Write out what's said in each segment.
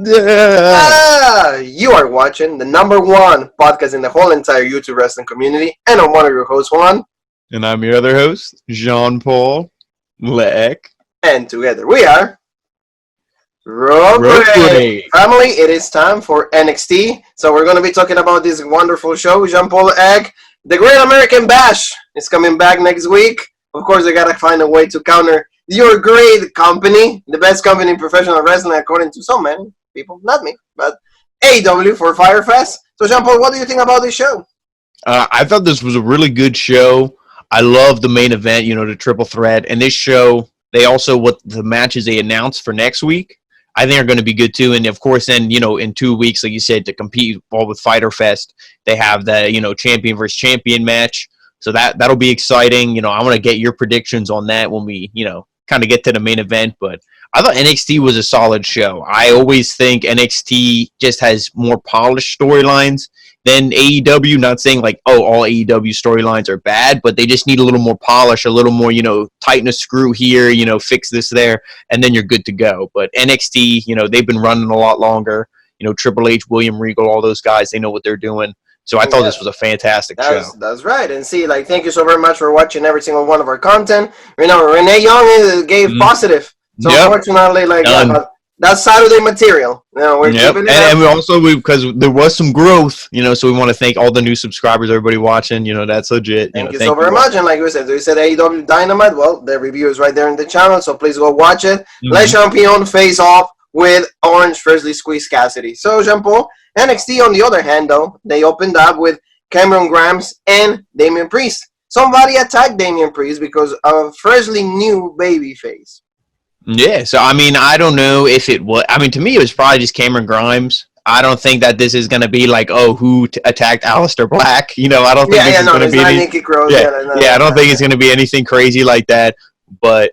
You are watching the #1 podcast in the whole entire YouTube wrestling community, and I'm one of your hosts, Juan. And I'm your other host, Jean-Paul Leck. And together we are Robre. Family, it is time for NXT. So we're going to be talking about this wonderful show, Jean-Paul Egg. The Great American Bash is coming back next week. Of course, they got to find a way to counter your great company, the best company in professional wrestling, according to so many people, not me, but AEW for Fyre Fest. So, Jean-Paul, what do you think about this show? I thought this was a really good show. I love the main event, the triple threat. And this show, they also, what the matches they announced for next week, I think are going to be good too. And of course, then, in 2 weeks, like you said, to compete all with Fyre Fest, they have the, champion versus champion match. So that'll be exciting. I want to get your predictions on that when we, kind of get to the main event. But I thought NXT was a solid show. I always think NXT just has more polished storylines than AEW. Not saying like, all AEW storylines are bad, but they just need a little more polish, a little more, tighten a screw here, fix this there, and then you're good to go. But NXT, they've been running a lot longer. Triple H, William Regal, all those guys, they know what they're doing. So I thought this was a fantastic show. That's right. And see, thank you so very much for watching every single one of our content. Renee Young gave positive. So unfortunately, that's Saturday material. We're keeping it and we also, because there was some growth, so we want to thank all the new subscribers, everybody watching. That's legit. Thank you so very much. And like we said AEW Dynamite. Well, the review is right there in the channel, so please go watch it. Le Champion face off with Orange Freshly Squeezed Cassidy. So, Jean-Paul, NXT, on the other hand, though, they opened up with Cameron Grimes and Damian Priest. Somebody attacked Damian Priest because of a freshly new babyface. Yeah, so, I don't know if it was... to me, it was probably just Cameron Grimes. I don't think that this is going to be like, who attacked Aleister Black. I don't think this is going to be... Nikki Cross. I don't think it's going to be anything crazy like that. But,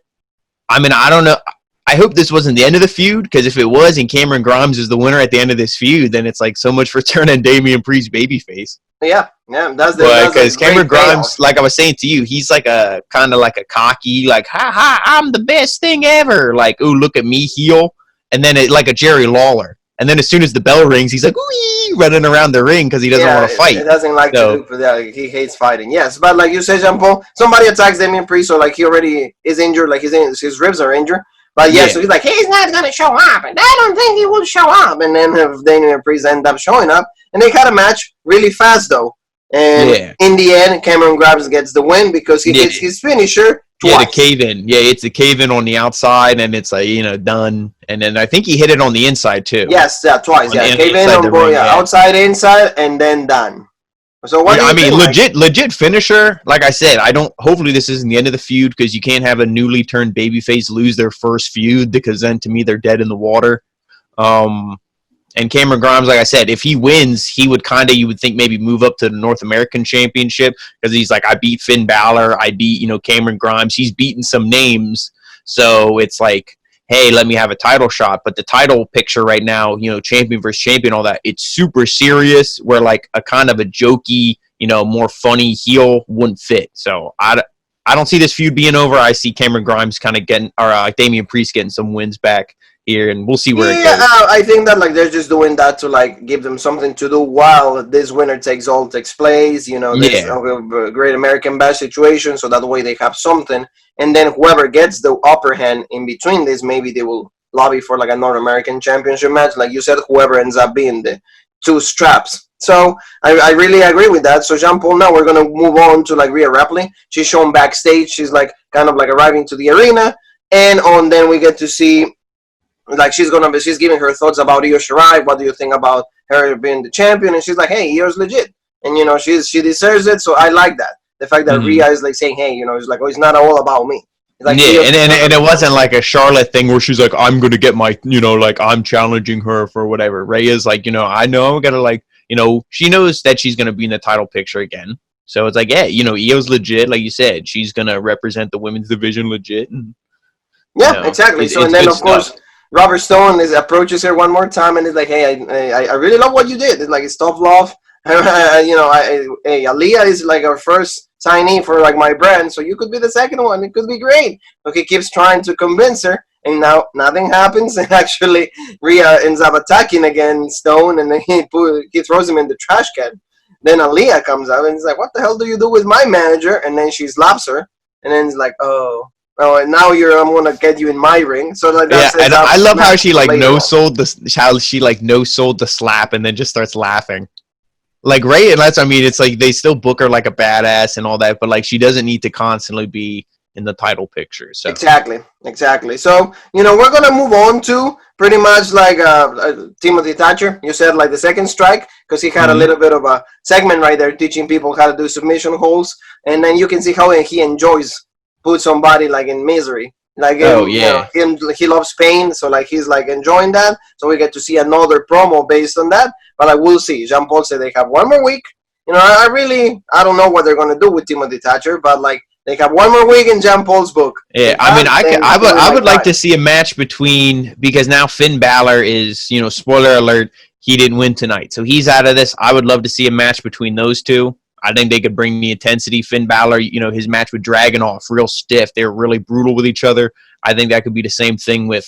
I don't know... I hope this wasn't the end of the feud, because if it was and Cameron Grimes is the winner at the end of this feud, then it's like so much for turning Damian Priest babyface. Yeah, that's because Cameron Grimes, like I was saying to you, he's like a kind of like a cocky, like I'm the best thing ever, like ooh look at me heel, and then like a Jerry Lawler, and then as soon as the bell rings, he's like ooh running around the ring because he doesn't want to fight. He doesn't like to do for that. He hates fighting. Yes, but like you said, Jean-Paul, somebody attacks Damian Priest, so like he already is injured, like his ribs are injured. But so he's like, he's not going to show up, and I don't think he will show up. And then Damian Priest end up showing up, and they had a match really fast, though. And in the end, Cameron Grimes gets the win because he hits his finisher twice. Yeah, the cave-in. Yeah, it's the cave-in on the outside, and it's like, done. And then I think he hit it on the inside, too. Yes, twice. Yeah, cave-in on both, outside, inside, and then done. So what legit finisher. Like I said, hopefully this isn't the end of the feud, because you can't have a newly turned babyface lose their first feud, because then to me they're dead in the water. And Cameron Grimes, like I said, if he wins, he would you would think maybe move up to the North American Championship, because he's like, I beat Finn Balor, I beat Cameron Grimes, he's beaten some names, so it's like, hey, let me have a title shot. But the title picture right now, champion versus champion, all that, it's super serious, where like a kind of a jokey, more funny heel wouldn't fit. So I don't see this feud being over. I see Cameron Grimes kind of getting, or Damian Priest getting some wins back here, and we'll see where it goes. I think that they're just doing that to give them something to do while this winner takes all takes place. This Great American Bash situation, so that way they have something. And then whoever gets the upper hand in between this, maybe they will lobby for a North American Championship match. Like you said, whoever ends up being the two straps. So I really agree with that. So Jean-Paul, now we're going to move on to Rhea Ripley. She's shown backstage. She's kind of arriving to the arena. And then we get to see she's giving her thoughts about Io Shirai. What do you think about her being the champion? And she's like, hey, Io's legit. And, she deserves it. So I like that. The fact that Rhea is saying, hey, it's like, it's not all about me. And it wasn't like a Charlotte thing where she's like, I'm going to get my, I'm challenging her for whatever. Rhea's like, I know I'm going to she knows that she's going to be in the title picture again. So it's like, yeah, Io's legit. Like you said, she's going to represent the women's division legit. And, exactly. So, and then, of course, Robert Stone approaches her one more time and is like, hey, I really love what you did. It's like, it's tough love. Aaliyah is our first signee for my brand, so you could be the second one. It could be great. He keeps trying to convince her, and now nothing happens, and actually Rhea ends up attacking again Stone, and then he throws him in the trash can. Then Aaliyah comes out and he's like, "What the hell do you do with my manager?" And then she slaps her, and then he's like, "Oh, and now I'm gonna get you in my ring." So like that's and I love how she like no-sold the slap and then just starts laughing. Like Ray, and I mean, it's like they still book her like a badass and all that, but like she doesn't need to constantly be in the title picture. So exactly. So we're gonna move on to pretty much like Timothy Thatcher. You said like the second strike because he had a little bit of a segment right there teaching people how to do submission holds, and then you can see how he enjoys put somebody like in misery. Like he loves pain, so like he's like enjoying that. So we get to see another promo based on that. But like we'll see. Jean Paul said they have one more week. I don't know what they're gonna do with Timothy Thatcher, but like they have one more week in Jean Paul's book. Yeah, I mean, I would like to see a match because now Finn Balor is, spoiler alert, he didn't win tonight, so he's out of this. I would love to see a match between those two. I think they could bring the intensity. Finn Balor, his match with Dragunov, real stiff. They were really brutal with each other. I think that could be the same thing with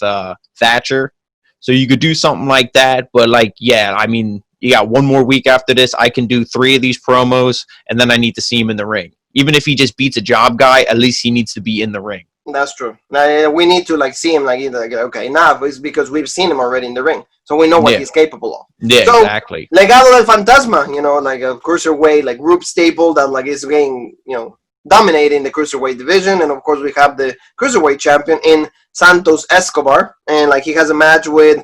Thatcher. So you could do something like that. But, I mean, you got one more week after this. I can do 3 of these promos, and then I need to see him in the ring. Even if he just beats a job guy, at least he needs to be in the ring. That's true. We need to see him okay, enough. It's because we've seen him already in the ring, so we know what he's capable of. Yeah, so, exactly. Legado del Fantasma, like a cruiserweight group staple that is getting dominating the cruiserweight division, and of course we have the cruiserweight champion in Santos Escobar, and he has a match with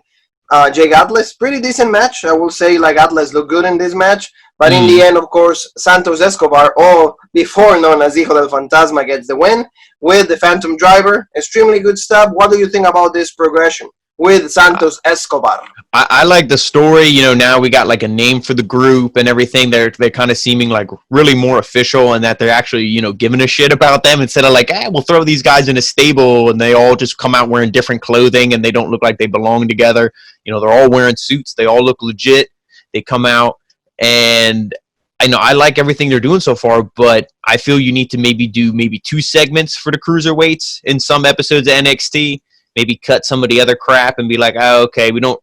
Jake Atlas. Pretty decent match, I will say. Atlas looked good in this match. But in the end, of course, Santos Escobar, or before known as Hijo del Fantasma, gets the win with the Phantom Driver. Extremely good stuff. What do you think about this progression with Santos Escobar? I like the story. Now we got a name for the group and everything. They're kind of seeming really more official, and that they're actually giving a shit about them instead of we'll throw these guys in a stable and they all just come out wearing different clothing and they don't look like they belong together. They're all wearing suits. They all look legit. They come out. And I like everything they're doing so far, but I feel you need to do 2 segments for the cruiserweights in some episodes of NXT. Maybe cut some of the other crap and be like, oh, okay, we don't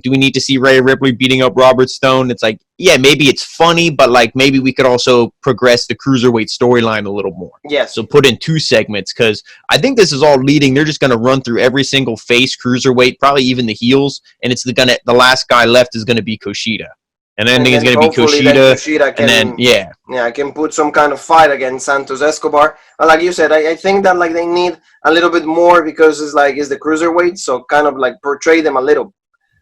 do we need to see Rhea Ripley beating up Robert Stone? It's maybe it's funny, but maybe we could also progress the cruiserweight storyline a little more. Yes. So put in 2 segments because I think this is all leading. They're just going to run through every single face cruiserweight, probably even the heels, and it's the last guy left is going to be Kushida. And then I think it's going to be Kushida, and then, I can put some kind of fight against Santos Escobar. But like you said, I think that they need a little bit more because it's the cruiserweight, so kind of portray them a little,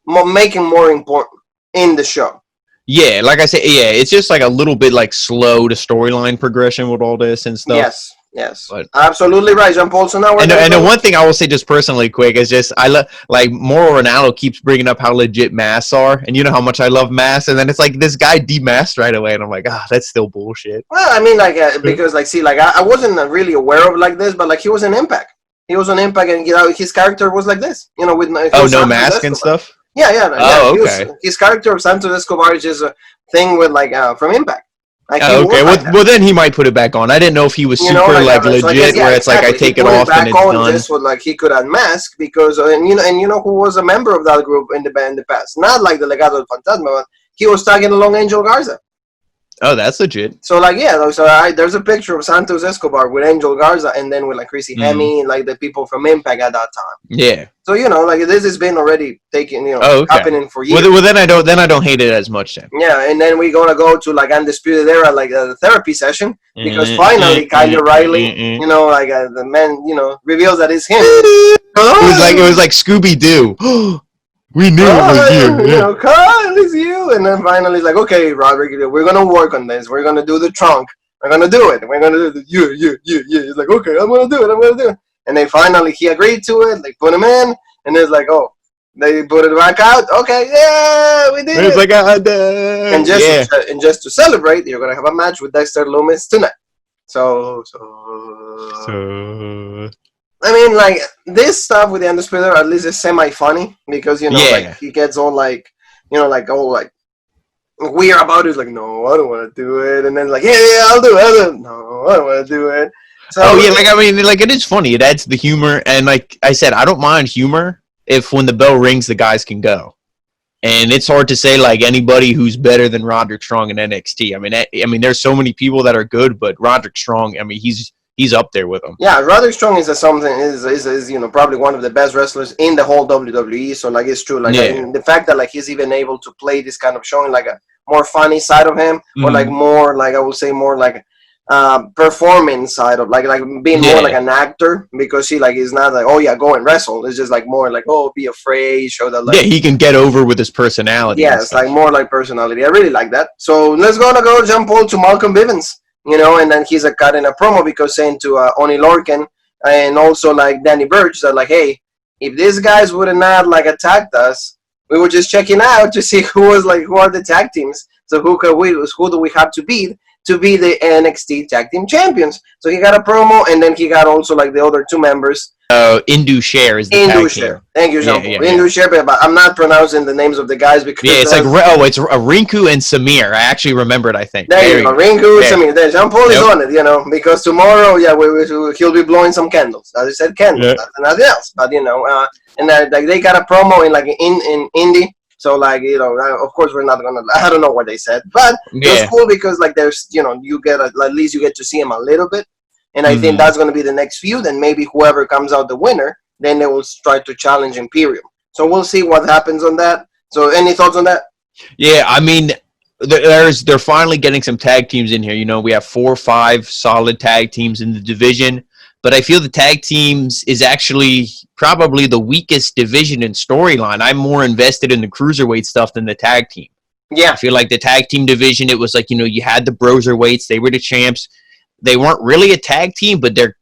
make them more important in the show. Yeah, like I said, it's just a little bit slow to storyline progression with all this and stuff. Yes, but absolutely right, Jean Paul. So now and the one thing I will say just personally quick is just I love Mauro Ranallo keeps bringing up how legit masks are, and you know how much I love masks, and then it's this guy demasked right away, and I'm like, that's still bullshit. Well, I mean, because I wasn't really aware of this, but he was an Impact. He was on Impact, and his character was like this, with no mask and stuff. Yeah. Okay. His character of Santos Escobar is just a thing with from Impact. Okay. Well, then he might put it back on. I didn't know if he was super legit, where it's exactly. I take it off and it's done. Just so he could unmask because who was a member of that group in the past, not the Legado del Fantasma, but he was tagging along Angel Garza. Oh, that's legit. So there's a picture of Santos Escobar with Angel Garza, and then with Chrissy Hemme, the people from Impact at that time. Yeah. So this has been already taking happening for years. Well, then I don't hate it as much then. Yeah, and then we're gonna go to Undisputed Era, the therapy session, because finally Kyle O'Reilly, the man, reveals that it's him. It was like Scooby Doo. We knew it was you. Kyle, it's you. And then finally he's like, okay, Roderick, we're going to work on this. We're going to do the trunk. We're going to do it. We're going to do the yeah. He's like, okay, I'm going to do it. And then finally he agreed to it. They put him in. And it's like, oh, they put it back out. Okay, yeah, we did it. It's like, and just to celebrate, you're going to have a match with Dexter Lumis tonight. So I mean, this stuff with the Undisputed Era at least is semi-funny because, he gets all all weird about it. He's like, no, I don't want to do it. And then yeah, I'll do it. No, I don't want to do it. So like I mean, like it is funny. It adds the humor, and like I said, I don't mind humor if when the bell rings, the guys can go. And it's hard to say like anybody who's better than Roderick Strong in NXT. I mean, there's so many people that are good, but Roderick Strong, I mean, he's up there with them. Yeah, Roderick Strong is probably one of the best wrestlers in the whole WWE. So like it's true, like the fact that like he's even able to play this kind of showing like a more funny side of him, or like more like I would say more like performance side of like being more like an actor, because he like is not like, oh yeah, go and wrestle. It's just like more like, oh, be afraid, show that like he can get over with his personality. Yeah, it's like more like personality. I really like that. So let's go jump all to Malcolm Bivens, and then he's cutting a promo because saying to Oni Lorcan and also like Danny Burch that like, hey, if these guys would have not like attacked us, we were just checking out to see who are the tag teams. So who do we have to beat to be the NXT Tag Team Champions? So he got a promo, and then he got also like the other two members. Indu Share is the tag team. Thank you, Jean Paul. Indu Share, but I'm not pronouncing the names of the guys because it's like it's Rinku and Samir. I actually remembered. I think there you go, Rinku and Samir. There, Jean Paul is on it, because tomorrow, he'll be blowing some candles. As I said, candles, nothing else. But and like they got a promo in Indy. So like of course we're not gonna. I don't know what they said, but it's cool because like there's you get at least you get to see him a little bit. And I think that's going to be the next feud, and maybe whoever comes out the winner, then they will try to challenge Imperium. So we'll see what happens on that. So any thoughts on that? Yeah, I mean, they're finally getting some tag teams in here. We have 4 or 5 solid tag teams in the division, but I feel the tag teams is actually probably the weakest division in storyline. I'm more invested in the cruiserweight stuff than the tag team. Yeah. I feel like the tag team division, it was like, you had the Broserweights, they were the champs. They weren't really a tag team, but their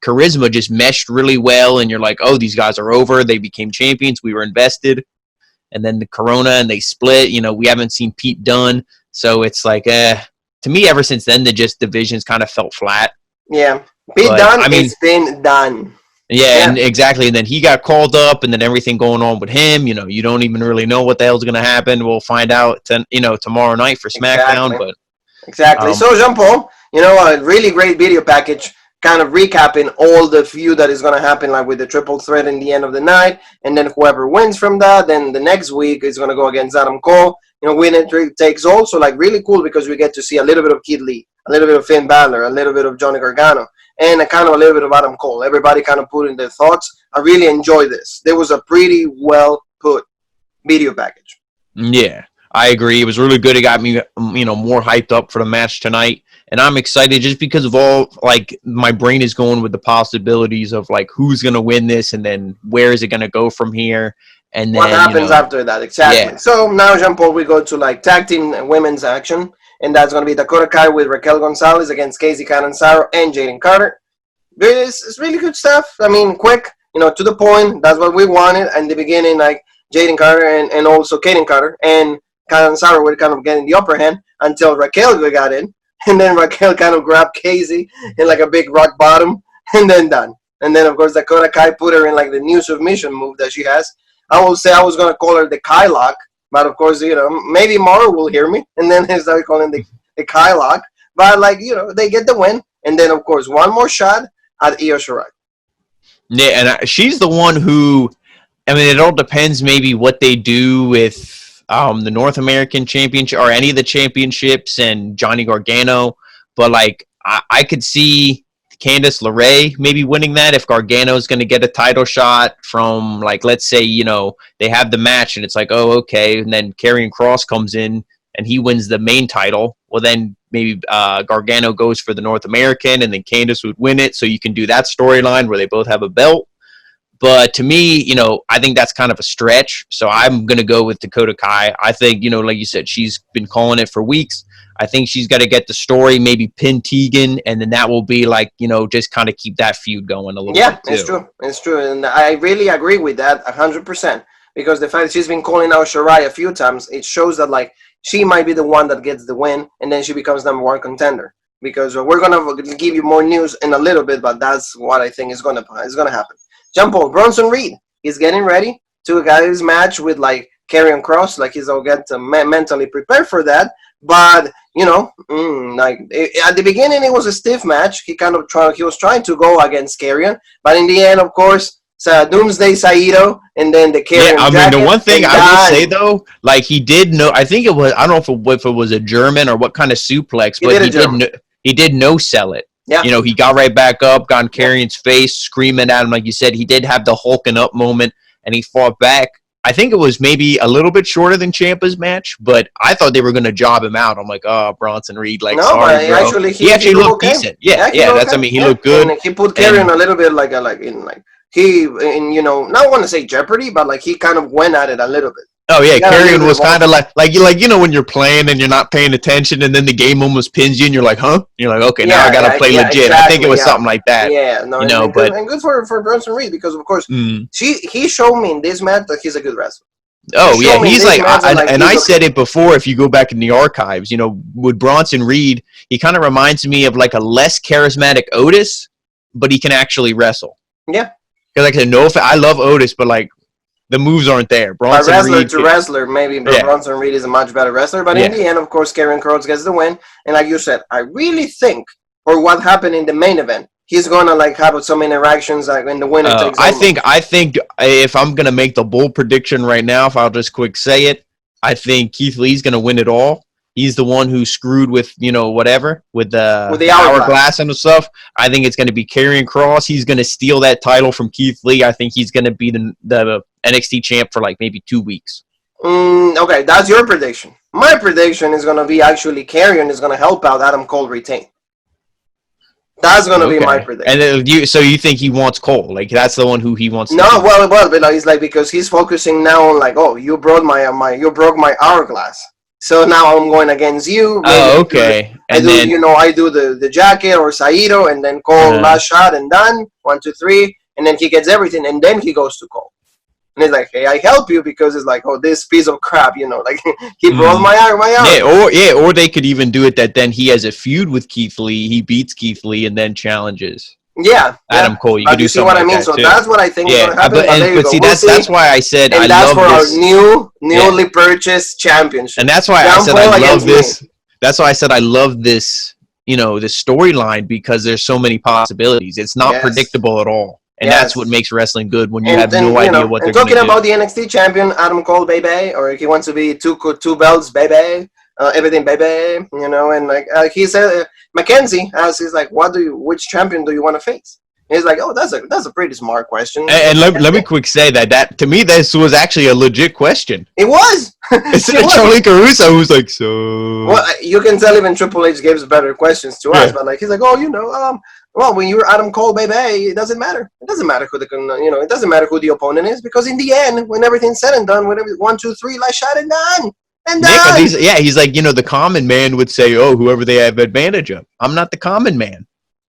charisma just meshed really well. And you're like, oh, these guys are over. They became champions. We were invested. And then the Corona and they split. We haven't seen Pete Dunne. So it's like, to me, ever since then, the divisions kind of felt flat. Yeah. Pete Dunne, it's been done. Yeah, and exactly. And then he got called up, and then everything going on with him, you don't even really know what the hell's going to happen. We'll find out, tomorrow night for SmackDown. Exactly. So, Jean-Paul, a really great video package kind of recapping all the feud that is going to happen, like with the triple threat in the end of the night, and then whoever wins from that, then the next week is going to go against Adam Cole. Winner takes all. So, like, really cool because we get to see a little bit of Kid Lee, a little bit of Finn Balor, a little bit of Johnny Gargano, and a little bit of Adam Cole. Everybody kind of put in their thoughts. I really enjoyed this. There was a pretty well put video package. Yeah. I agree. It was really good. It got me, more hyped up for the match tonight. And I'm excited just because of all, like, my brain is going with the possibilities of, like, who's going to win this and then where is it going to go from here. And then, what happens after that, exactly. Yeah. So now, Jean-Paul, we go to, like, tag team women's action. And that's going to be Dakota Kai with Raquel Gonzalez against Casey Catanzaro and Jaden Carter. It's really good stuff. I mean, quick, to the point. That's what we wanted. In the beginning, like, Jaden Carter and also Kaden Carter and Catanzaro were kind of getting the upper hand until Raquel got in, and then Raquel kind of grabbed Casey in like a big rock bottom, and then done. And then of course Dakota Kai put her in like the new submission move that she has. I will say I was gonna call her the Kai Lock, but of course maybe Mauro will hear me, and then I started calling the Kai Lock. But like they get the win, and then of course one more shot at Io Shirai. Yeah, and she's the one who, I mean, it all depends maybe what they do with the North American Championship or any of the championships and Johnny Gargano, but like I could see Candice LeRae maybe winning that if Gargano is going to get a title shot from, like, let's say they have the match and it's like, oh, okay, and then Karrion Kross comes in and he wins the main title. Well, then maybe Gargano goes for the North American and then Candice would win it, so you can do that storyline where they both have a belt. But to me, I think that's kind of a stretch. So I'm going to go with Dakota Kai. I think, like you said, she's been calling it for weeks. I think she's got to get the story, maybe pin Tegan, and then that will be like, just kind of keep that feud going a little bit. Yeah, it's true. It's true. And I really agree with that 100%. Because the fact that she's been calling out Shirai a few times, it shows that, like, she might be the one that gets the win, and then she becomes number 1 contender. Because we're going to give you more news in a little bit, but that's what I think is going to happen. Jean-Paul, Bronson Reed, he's getting ready to get his match with, like, Karrion Kross. Like, he's all get mentally prepared for that. But At the beginning it was a stiff match. He was trying to go against Karrion, but in the end, of course, Doomsday Saito, and then the Karrion. Yeah, I mean, the one thing I will say though, like he did know. I think it was. I don't know if it was a German or what kind of suplex, but he did no sell it. Yeah. He got right back up, got in Karrion's face, screaming at him like you said. He did have the hulking up moment, and he fought back. I think it was maybe a little bit shorter than Ciampa's match, but I thought they were going to job him out. I'm like, oh, Bronson Reed, like, no, sorry, but bro. He actually looked decent. Yeah, that's. Okay. I mean, he looked good. And he put Karrion a little bit not want to say jeopardy, but like he kind of went at it a little bit. Oh yeah, Karrion was kind of like when you're playing and you're not paying attention, and then the game almost pins you, and you're like, huh? You're like, okay, now I gotta play legit. Exactly, I think it was something like that. Yeah, no, and good for Bronson Reed, because of course he showed me in this match that he's a good wrestler. Oh yeah, he's like, I said it before. If you go back in the archives, with Bronson Reed, he kind of reminds me of like a less charismatic Otis, but he can actually wrestle. Yeah, because like I said, I love Otis, but like. The moves aren't there. Bronson Reed wrestler, maybe Bronson Reed is a much better wrestler. But in the end, of course, Karrion Kross gets the win. And like you said, I really think, or what happened in the main event, he's gonna like have some interactions like in the winner takes over. I think if I'm gonna make the bold prediction right now, if I'll just quick say it, I think Keith Lee's gonna win it all. He's the one who screwed with, whatever, with the hourglass and stuff. I think it's going to be Karrion Kross. He's going to steal that title from Keith Lee. I think he's going to be the NXT champ for like maybe 2 weeks. Okay, that's your prediction. My prediction is going to be actually Karrion is going to help out Adam Cole retain. That's going to be my prediction. And so you think he wants Cole? Like that's the one who he wants? No, well, but like, it's like because he's focusing now on like, oh, you broke you broke my hourglass. So now I'm going against you. Oh, okay. I do the jacket or Saito, and then Cole last shot and done. 1, 2, 3, and then he gets everything, and then he goes to Cole. And he's like, hey, I help you because it's like, oh, this piece of crap, like he broke my arm. Or they could even do it that then he has a feud with Keith Lee, he beats Keith Lee, and then challenges. Adam Cole. You could do you see something what I mean? Like so too. That's what I think is going to happen. But see, that's why I said and I that's love for this. Our newly purchased championship. And that's why I said I love this. That's why I said I love this. This storyline because there's so many possibilities. It's not predictable at all, and that's what makes wrestling good when you have no idea what they're going to do. Talking about the NXT champion, Adam Cole, baby, or if he wants to be two belts, baby. Everything, baby, and like he said, Mackenzie asks, he's like, which champion do you want to face? And he's like, oh, that's a pretty smart question. And let me quick say that to me this was actually a legit question. It was. Charlie Caruso was like, so. Well, you can tell even Triple H gives better questions to us, but like he's like, oh, well, when you're Adam Cole, baby, it doesn't matter. It doesn't matter who it doesn't matter who the opponent is because in the end, when everything's said and done, 1, 2, 3, last shot and done. And he's like, the common man would say, oh, whoever they have advantage of. I'm not the common man.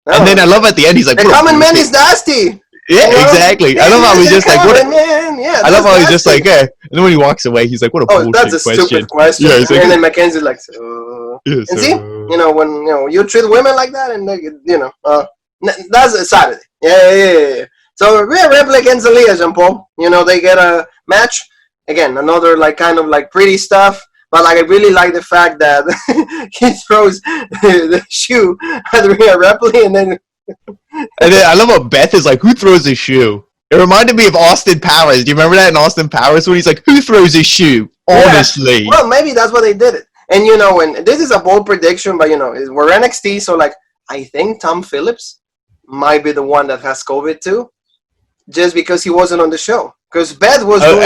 No. And then I love at the end, he's like, the common man is nasty. Yeah, exactly. I love how he's just like, what? Man. Yeah, I love how he's just like, And then when he walks away, he's like, what a bullshit question. That's a stupid question. Yeah, and then Mackenzie's like, and see, when you treat women like that, and that's a Saturday. Yeah. So Rhea Ripley against Aaliyah, Jean Paul. They get a match. Again, another like kind of like pretty stuff, but like I really like the fact that he throws the shoe at Rhea Ripley, and then I love how Beth is like, "Who throws a shoe?" It reminded me of Austin Powers. Do you remember that in Austin Powers when he's like, "Who throws a shoe?" Honestly, well, maybe that's why they did it. And and this is a bold prediction, but we're NXT, so like I think Tom Phillips might be the one that has COVID too, just because he wasn't on the show. Because Beth was doing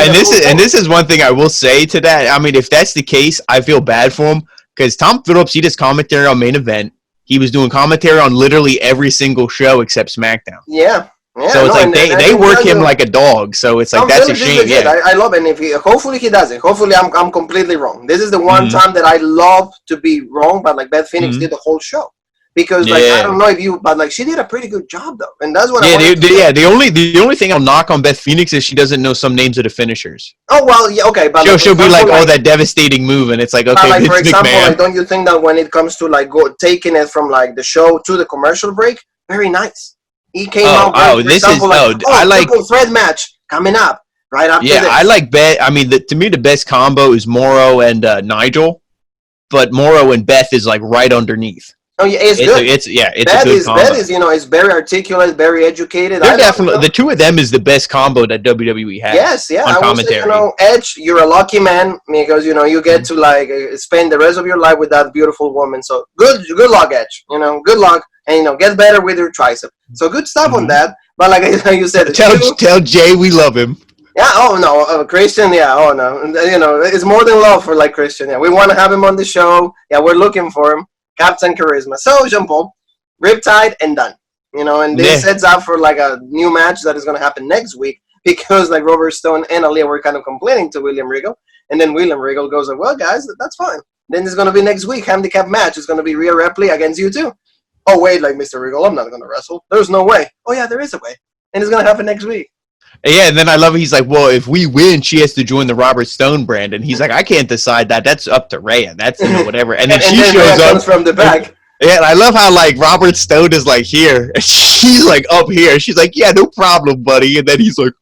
this is one thing I will say to that. I mean, if that's the case, I feel bad for him because Tom Phillips, he does commentary on Main Event. He was doing commentary on literally every single show except SmackDown. Yeah. So it's like they work him like a dog. So it's like Tom that's Phillips a shame. Yeah. I love it. And hopefully he doesn't. Hopefully I'm completely wrong. This is the one time that I love to be wrong, but like Beth Phoenix did the whole show. Because I don't know if you, but like she did a pretty good job though, and that's what. The only thing I'll knock on Beth Phoenix is she doesn't know some names of the finishers. Oh well, yeah, okay, but she'll be like, oh, that devastating move, and it's like, okay, like, for example, like, don't you think that when it comes to like taking it from like the show to the commercial break, very nice. He came out. I like triple threat match coming up right after. Yeah, this. I like Beth. I mean, to me, the best combo is Morrow and Nigel. but Morrow and Beth is like right underneath. Oh yeah, it's good. It's Beth a good combo. Beth is is very articulate, very educated. They're definitely the two of them is the best combo that WWE has. Yes, yeah. On I commentary. would say, Edge, you're a lucky man because you get to like spend the rest of your life with that beautiful woman. So good luck, Edge. Good luck, and get better with your tricep. So good stuff on that. But like you said, tell Jay we love him. Yeah. Oh no, Christian. Yeah. Oh no. It's more than love for like Christian. Yeah. We want to have him on the show. Yeah, we're looking for him. Captain Charisma. So Jean-Paul, Riptide and done. And this sets up for like a new match that is going to happen next week because like Robert Stone and Aaliyah were kind of complaining to William Regal, and then William Regal goes like, "Well, guys, that's fine. Then it's going to be next week. Handicap match. It's going to be Rhea Ripley against you too." Oh wait, like Mr. Regal, I'm not going to wrestle. There's no way. Oh yeah, there is a way, and it's going to happen next week. Yeah, and then I love it. He's like, well, if we win, she has to join the Robert Stone brand. And he's like, I can't decide that. That's up to Rhea. That's, whatever. And then she shows up. From the back. Yeah, and I love how, like, Robert Stone is, like, here. And she's, like, up here. She's like, yeah, no problem, buddy. And then he's like...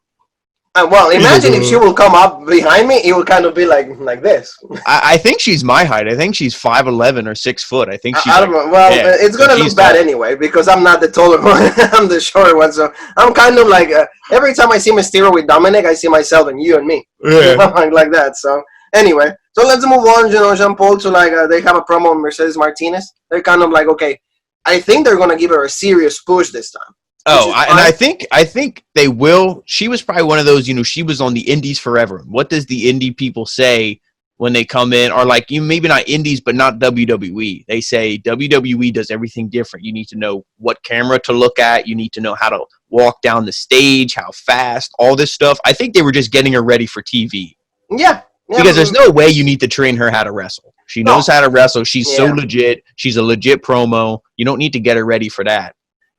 well, imagine if she will come up behind me, it will kind of be like this. I think she's my height. I think she's 5'11" or 6 foot. I think she's. I don't know. Well, it's gonna look bad anyway because I'm not the taller one. I'm the shorter one. So I'm kind of like every time I see Mysterio with Dominic, I see myself and you and me. Yeah. Like that. So anyway, so let's move on. Jean-Paul to like they have a promo on Mercedes Martinez. They're kind of like, okay, I think they're gonna give her a serious push this time. Oh, I think they will. She was probably one of those, she was on the indies forever. What does the indie people say when they come in? Or like, maybe not indies, but not WWE. They say WWE does everything different. You need to know what camera to look at. You need to know how to walk down the stage, how fast, all this stuff. I think they were just getting her ready for TV. Yeah. Because there's no way you need to train her how to wrestle. She knows how to wrestle. She's so legit. She's a legit promo. You don't need to get her ready for that.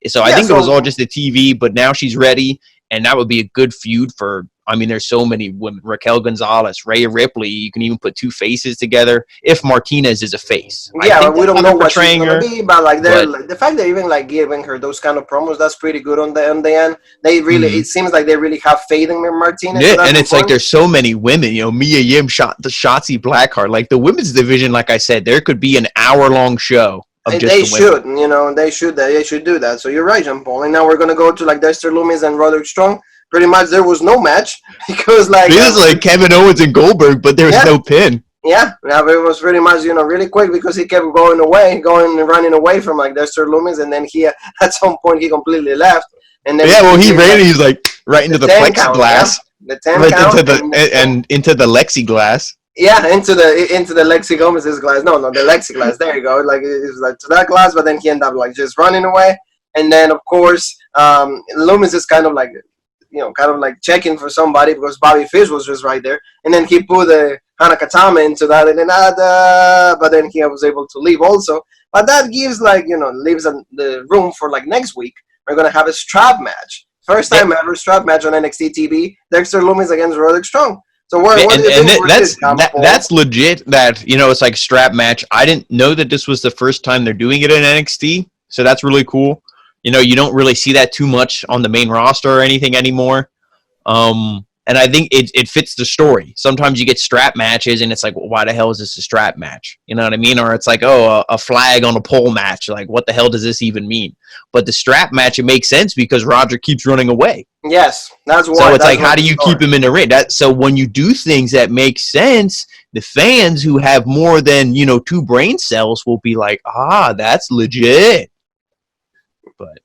So I think it was all just the TV, but now she's ready, and that would be a good feud for, there's so many women. Raquel Gonzalez, Rhea Ripley, you can even put two faces together if Martinez is a face. Yeah, we don't know what she's going to be, but like the fact that even like giving her those kind of promos, that's pretty good on the end. They really, it seems like they really have faith in Martinez. Yeah, and it's like there's so many women, Mia Yim, Shotzi Blackheart, like the women's division, like I said, there could be an hour-long show. They should do that. So you're right, Jean-Paul. And now we're gonna go to like Dexter Lumis and Roderick Strong. Pretty much there was no match because like it was like Kevin Owens and Goldberg, but there was no pin. Yeah, but it was pretty much really quick because he kept running away from like Dexter Lumis, and then he at some point he completely left. And then he ran. He's like right into the plexiglass, the 10 count, into the Lexiglass. Yeah, into the Lexi Gomez's glass. No, the Lexiglass. There you go. Like it's like to that glass, but then he ended up like just running away. And then of course, Loomis is kind of like checking for somebody because Bobby Fish was just right there. And then he put the Hanakatama into that, and then but then he was able to leave also. But that gives leaves the room for like next week. We're gonna have a strap match. First time ever strap match on NXT TV. Dexter Lumis against Roderick Strong. So that's legit. That it's like strap match. I didn't know that this was the first time they're doing it in NXT, so that's really cool. You don't really see that too much on the main roster or anything anymore. And I think it fits the story. Sometimes you get strap matches, and it's like, well, why the hell is this a strap match? You know what I mean? Or it's like, a flag on a pole match. Like, what the hell does this even mean? But the strap match, it makes sense because Roger keeps running away. Yes, that's why. So it's like, how do you keep him in the ring? So when you do things that make sense, the fans who have more than 2 brain cells will be like, that's legit. But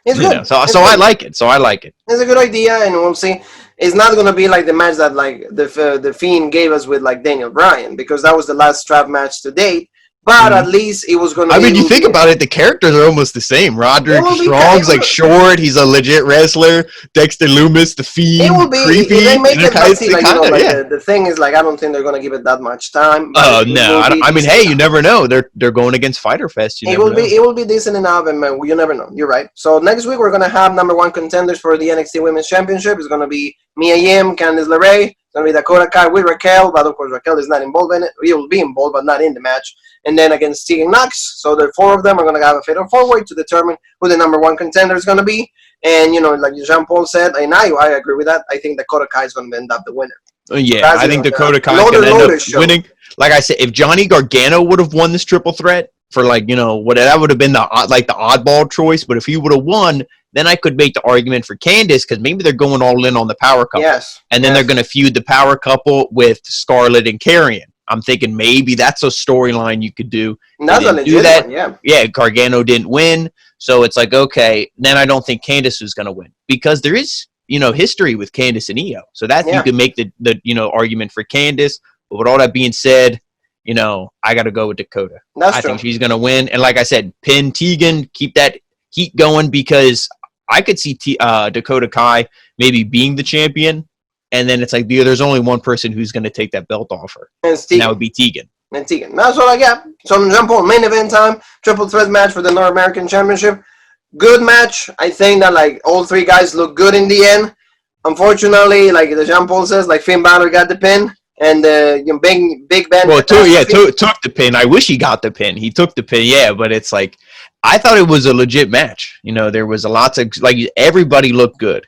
it's good. So I like it. It's a good idea, and we'll see. It's not going to be like the match that like the Fiend gave us with like Daniel Bryan, because that was the last strap match to date. But at least it was going to. I mean, you think about it, the characters are almost the same. Roderick Strong's like short; he's a legit wrestler. Dexter Lumis, the Fiend, it will be creepy. They make it the thing is like I don't think they're going to give it that much time. Oh no! I mean, hey, you never know. They're going against Fyter Fest. It will be decent enough, and you never know. You're right. So next week we're going to have #1 contenders for the NXT Women's Championship. It's going to be Mia Yim, Candice LeRae. It's going to be Dakota Kai with Raquel, but of course Raquel is not involved in it. He will be involved, but not in the match. And then against Tegan Knox. So the 4 of them are going to have a fatal 4-way to determine who the #1 contender is going to be. And, like Jean-Paul said, and I agree with that, I think Dakota Kai is going to end up the winner. Yeah, I think Dakota Kai is going to end up winning. like I said, if Johnny Gargano would have won this triple threat for like, what that would have been the oddball choice. But if he would have won, then I could make the argument for Candice because maybe they're going all in on the power couple. Yes. And then they're going to feud the power couple with Scarlett and Karrion. I'm thinking maybe that's a storyline you could do. That's a legit one, yeah. Yeah, Gargano didn't win. So it's like, okay, then I don't think Candice was going to win. Because there is, history with Candice and Io. So that you can make the argument for Candice. But with all that being said, I got to go with Dakota. That's true. I think she's going to win. And like I said, pin Tegan, keep that heat going because I could see Dakota Kai maybe being the champion. And then it's like, there's only one person who's going to take that belt off her. And that would be Tegan. And Tegan. That's what I got. So jump on main event time. Triple threat match for the North American Championship. Good match. I think that like all three guys look good in the end. Unfortunately, like the Jean Paul says, like Finn Balor got the pin. And Big Ben. Well, took the pin. I wish he got the pin. He took the pin, yeah. But it's like, I thought it was a legit match. There was a lot of, like, everybody looked good.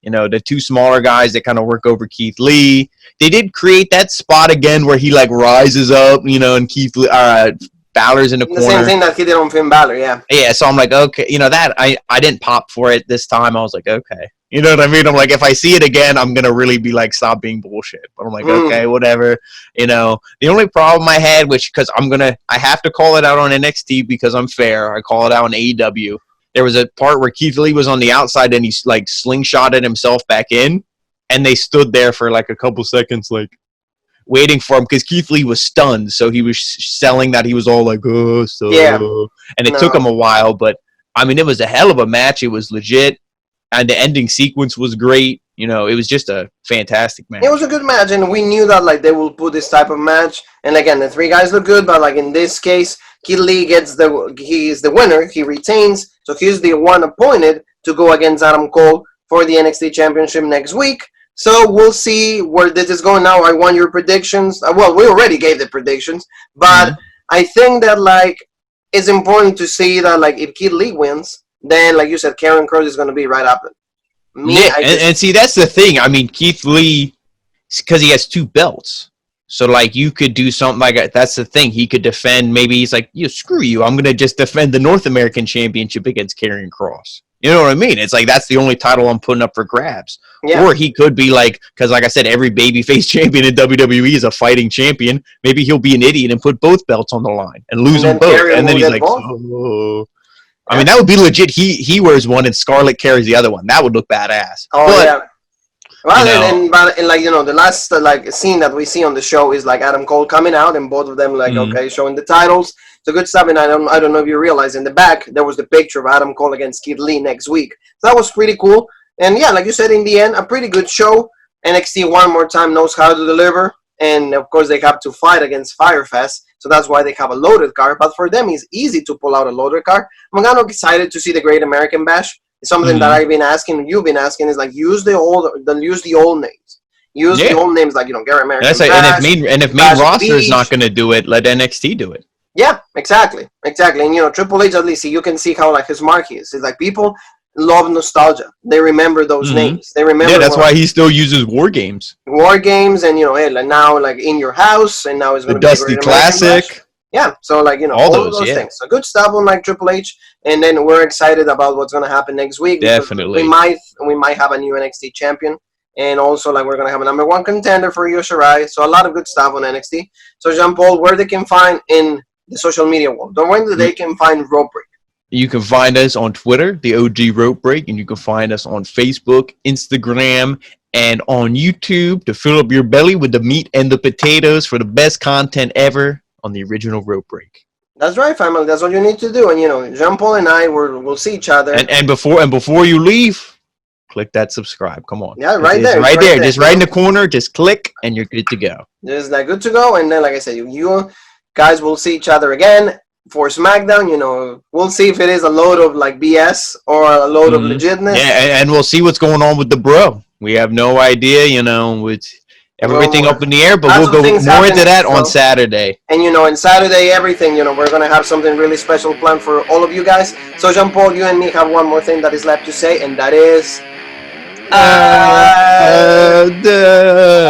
The two smaller guys that kind of work over Keith Lee. They did create that spot again where he like rises up, and Keith Lee, Balor's in the corner. The same thing that he did on Finn Balor, yeah. Yeah, so I'm like, okay, that I didn't pop for it this time. I was like, okay. You know what I mean? I'm like, if I see it again, I'm going to really be like, stop being bullshit. But I'm like, okay, whatever. The only problem I had, because I have to call it out on NXT because I'm fair. I call it out on AEW. There was a part where Keith Lee was on the outside and he like slingshotted himself back in. And they stood there for like a couple seconds, like waiting for him because Keith Lee was stunned. So he was selling that he was all like, oh, so. Yeah. And it took him a while. But I mean, it was a hell of a match. It was legit. And the ending sequence was great. It was just a fantastic match. It was a good match, and we knew that like they will put this type of match. And again, the three guys look good, but like in this case, Keith Lee he is the winner. He retains, so he's the one appointed to go against Adam Cole for the NXT Championship next week. So we'll see where this is going now. I want your predictions. Well, we already gave the predictions, but I think that like it's important to see that like if Keith Lee wins, then, like you said, Karrion Kross is going to be right up. And see, that's the thing. I mean, Keith Lee, because he has two belts. So, like, you could do something like that. That's the thing. He could defend. Maybe he's like, screw you. I'm going to just defend the North American Championship against Karrion Kross. You know what I mean? It's like, that's the only title I'm putting up for grabs. Yeah. Or he could be like, because like I said, every babyface champion in WWE is a fighting champion. Maybe he'll be an idiot and put both belts on the line and lose them both. And then he's like, oh. I mean, that would be legit. He wears one and Scarlett carries the other one. That would look badass. Oh, but, yeah. Well, and like, the last like scene that we see on the show is like Adam Cole coming out and both of them like, okay, showing the titles. It's a good stuff. And I don't know if you realize in the back, there was the picture of Adam Cole against Keith Lee next week. So that was pretty cool. And yeah, like you said, in the end, a pretty good show. NXT one more time knows how to deliver. And of course, they have to fight against Fyre Fest. So that's why they have a loaded card. But for them, it's easy to pull out a loaded card. I'm kind of excited to see the Great American Bash. It's something that I've been asking, you've been asking, is like use the old names. Use the old names like, Great American Bash. And if main roster is not going to do it, let NXT do it. Yeah, exactly. And, Triple H, at least, you can see how like his mark is. It's like people love nostalgia. They remember those names. They remember. Yeah, that's why he still uses War Games. War Games, and like now like In Your House, and now it's going to be Dusty Classic. Yeah, so like all those things. So good stuff on like Triple H, and then we're excited about what's going to happen next week. Definitely, we might have a new NXT champion, and also like we're going to have a number one contender for Io Shirai. So a lot of good stuff on NXT. So Jean Paul, where they can find in the social media world, where they can find Rope Break. You can find us on Twitter, the OG Rope Break, and you can find us on Facebook, Instagram, and on YouTube to fill up your belly with the meat and the potatoes for the best content ever on the original Rope Break. That's right, family. That's what you need to do. And Jean Paul and I we'll see each other. And before you leave, click that subscribe. Come on. Yeah, right there. Right there. Just right in the corner. Just click, and you're good to go. Just like good to go. And then, like I said, you guys will see each other again for Smackdown. We'll see if it is a load of like BS or a load of legitness. Yeah, and we'll see what's going on with the bro. We have no idea, with everything up in the air, but we'll go more into that on Saturday. And on Saturday, everything, we're going to have something really special planned for all of you guys. So Jean Paul, you and me have one more thing that is left to say, and that is